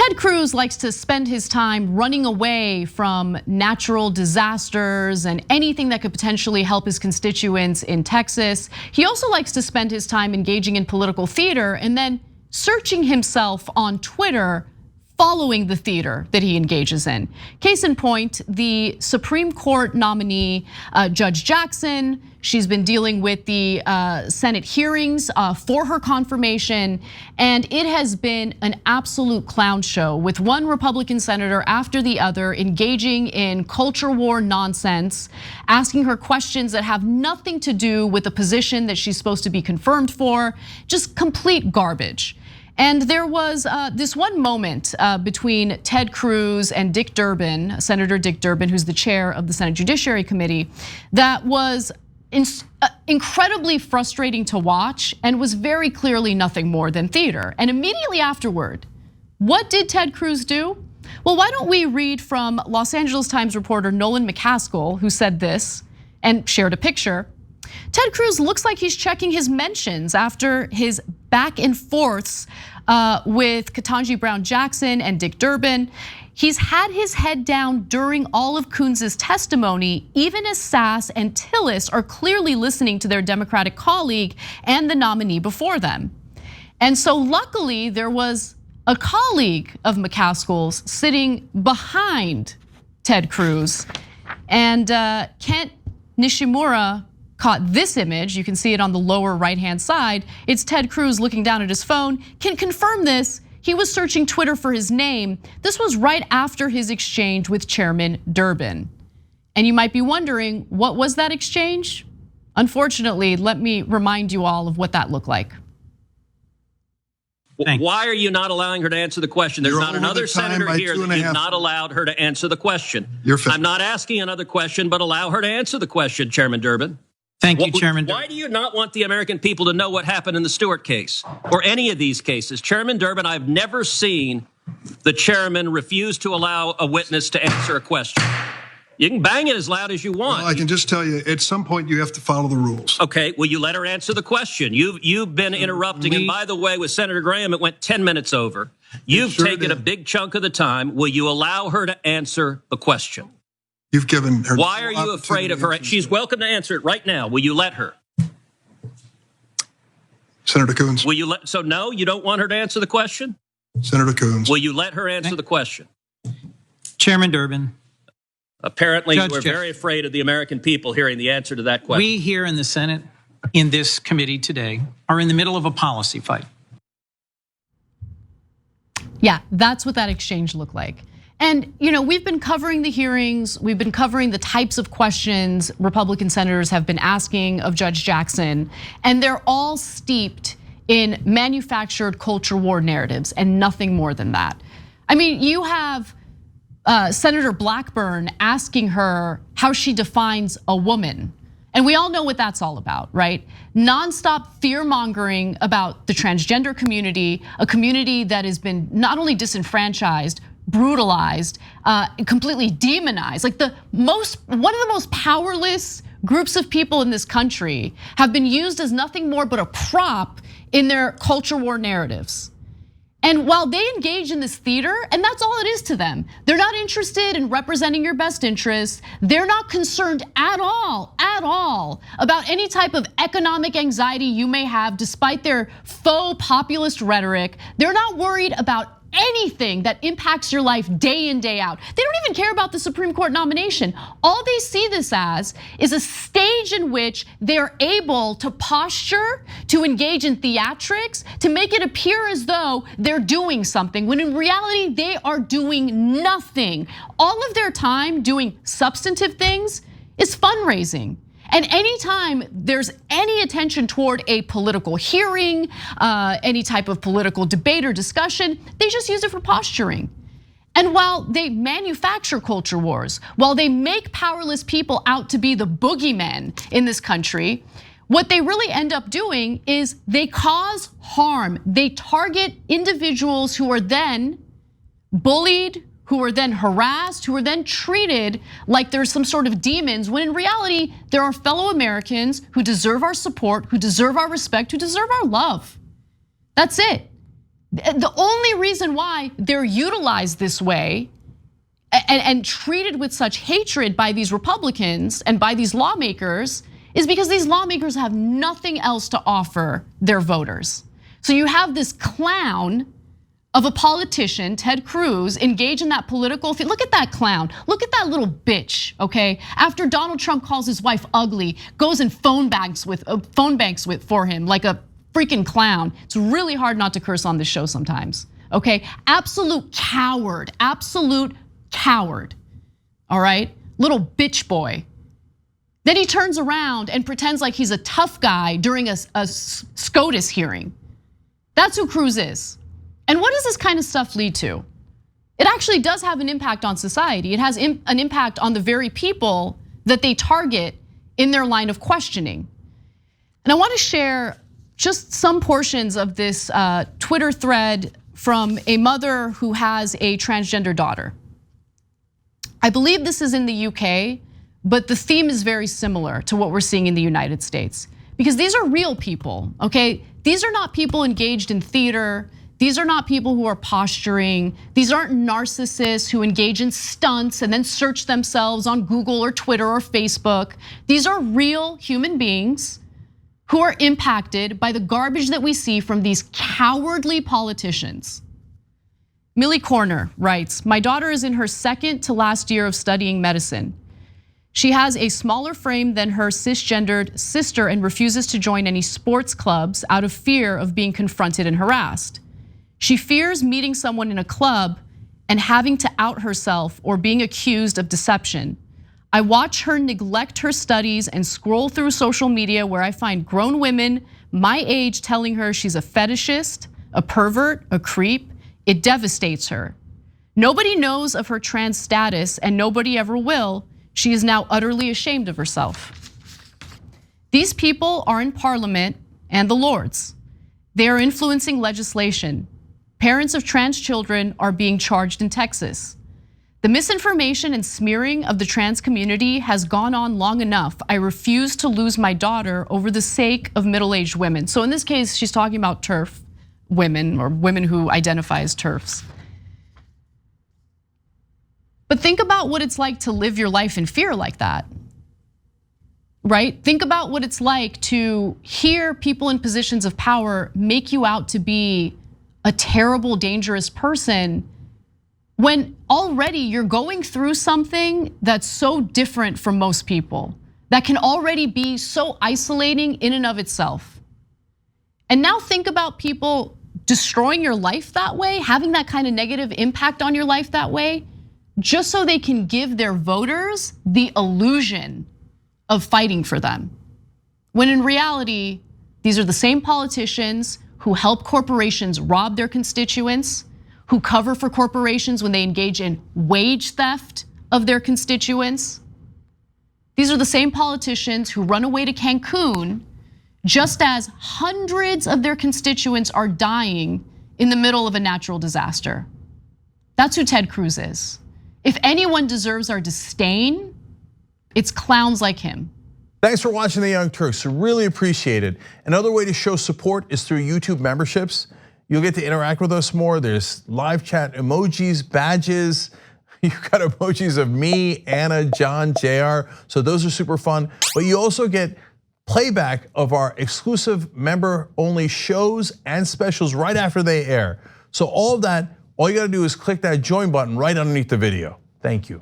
Ted Cruz likes to spend his time running away from natural disasters and anything that could potentially help his constituents in Texas. He also likes to spend his time engaging in political theater and then searching himself on Twitter following the theater that he engages in. Case in point, the Supreme Court nominee, Judge Jackson, she's been dealing with the Senate hearings for her confirmation, and it has been an absolute clown show with one Republican senator after the other engaging in culture war nonsense, asking her questions that have nothing to do with the position that she's supposed to be confirmed for, just complete garbage. And there was this one moment between Ted Cruz and Dick Durbin, Senator Dick Durbin, who's the chair of the Senate Judiciary Committee, that was incredibly frustrating to watch and was very clearly nothing more than theater. And immediately afterward, what did Ted Cruz do? Well, why don't we read from Los Angeles Times reporter Nolan Mccaskill, who said this and shared a picture. Ted Cruz looks like he's checking his mentions after his back and forths with Ketanji Brown Jackson and Dick Durbin. He's had his head down during all of Coons's testimony, even as Sass and Tillis are clearly listening to their Democratic colleague and the nominee before them. And so luckily there was a colleague of McCaskill's sitting behind Ted Cruz, and Kent Nishimura caught this image. You can see it on the lower right-hand side. It's Ted Cruz looking down at his phone. Can confirm this. He was searching Twitter for his name. This was right after his exchange with Chairman Durbin. And you might be wondering, what was that exchange? Unfortunately, let me remind you all of what that looked like. Why are you not allowing her to answer the question? There's not another senator here that you've not allowed her to answer the question. I'm not asking another question, but allow her to answer the question, Chairman Durbin. Thank you, Chairman. Why do you not want the American people to know what happened in the Stewart case or any of these cases? Chairman Durbin, I've never seen the chairman refuse to allow a witness to answer a question. You can bang it as loud as you want. Well, I can just tell you, at some point you have to follow the rules. Okay, will you let her answer the question? You've been interrupting, and by the way, with Senator Graham, it went 10 minutes over. You've taken a big chunk of the time. Will you allow her to answer the question? You've given her. Why are you afraid of her? She's welcome to answer it right now. Will you let her? Senator Coons. Will you let? So no, you don't want her to answer the question? Senator Coons. Will you let her answer the question? Chairman Durbin. Apparently, you are very afraid of the American people hearing the answer to that question. We here in the Senate, in this committee today, are in the middle of a policy fight. Yeah, that's what that exchange looked like. And we've been covering the hearings, we've been covering the types of questions Republican senators have been asking of Judge Jackson, and they're all steeped in manufactured culture war narratives and nothing more than that. I mean, you have Senator Blackburn asking her how she defines a woman. And we all know what that's all about, right? Nonstop fear mongering about the transgender community, a community that has been not only disenfranchised, brutalized, completely demonized. Like one of the most powerless groups of people in this country have been used as nothing more but a prop in their culture war narratives. And while they engage in this theater, and that's all it is to them, they're not interested in representing your best interests. They're not concerned at all about any type of economic anxiety you may have, despite their faux populist rhetoric. They're not worried about anything that impacts your life day in, day out. They don't even care about the Supreme Court nomination. All they see this as is a stage in which they're able to posture, to engage in theatrics, to make it appear as though they're doing something, when in reality, they are doing nothing. All of their time doing substantive things is fundraising. And anytime there's any attention toward a political hearing, any type of political debate or discussion, they just use it for posturing. And while they manufacture culture wars, while they make powerless people out to be the boogeymen in this country, what they really end up doing is they cause harm. They target individuals who are then bullied, who are then harassed, who are then treated like there's some sort of demons, when in reality, there are fellow Americans who deserve our support, who deserve our respect, who deserve our love. That's it. The only reason why they're utilized this way and treated with such hatred by these Republicans and by these lawmakers is because these lawmakers have nothing else to offer their voters. So you have this clown of a politician, Ted Cruz, engage in that political. Look at that clown. Look at that little bitch. Okay, after Donald Trump calls his wife ugly, goes and phone banks with for him like a freaking clown. It's really hard not to curse on this show sometimes. Okay, absolute coward. Absolute coward. All right, little bitch boy. Then he turns around and pretends like he's a tough guy during a SCOTUS hearing. That's who Cruz is. And what does this kind of stuff lead to? It actually does have an impact on society. It has an impact on the very people that they target in their line of questioning. And I want to share just some portions of this Twitter thread from a mother who has a transgender daughter. I believe this is in the UK, but the theme is very similar to what we're seeing in the United States. Because these are real people, okay? These are not people engaged in theater. These are not people who are posturing. These aren't narcissists who engage in stunts and then search themselves on Google or Twitter or Facebook. These are real human beings who are impacted by the garbage that we see from these cowardly politicians. Millie Corner writes, my daughter is in her second to last year of studying medicine. She has a smaller frame than her cisgendered sister and refuses to join any sports clubs out of fear of being confronted and harassed. She fears meeting someone in a club and having to out herself or being accused of deception. I watch her neglect her studies and scroll through social media where I find grown women my age telling her she's a fetishist, a pervert, a creep. It devastates her. Nobody knows of her trans status and nobody ever will. She is now utterly ashamed of herself. These people are in Parliament and the Lords. They are influencing legislation. Parents of trans children are being charged in Texas. The misinformation and smearing of the trans community has gone on long enough. I refuse to lose my daughter over the sake of middle-aged women. So in this case, she's talking about TERF women or women who identify as TERFs. But think about what it's like to live your life in fear like that, right? Think about what it's like to hear people in positions of power make you out to be a terrible, dangerous person when already you're going through something that's so different from most people, that can already be so isolating in and of itself. And now think about people destroying your life that way, having that kind of negative impact on your life that way, just so they can give their voters the illusion of fighting for them. When in reality, these are the same politicians who help corporations rob their constituents, who cover for corporations when they engage in wage theft of their constituents. These are the same politicians who run away to Cancun just as hundreds of their constituents are dying in the middle of a natural disaster. That's who Ted Cruz is. If anyone deserves our disdain, it's clowns like him. Thanks for watching The Young Turks, really appreciate it. Another way to show support is through YouTube memberships. You'll get to interact with us more. There's live chat emojis, badges. You've got emojis of me, Anna, John, JR. So those are super fun. But you also get playback of our exclusive member-only shows and specials right after they air. So all of that, all you gotta do is click that join button right underneath the video. Thank you.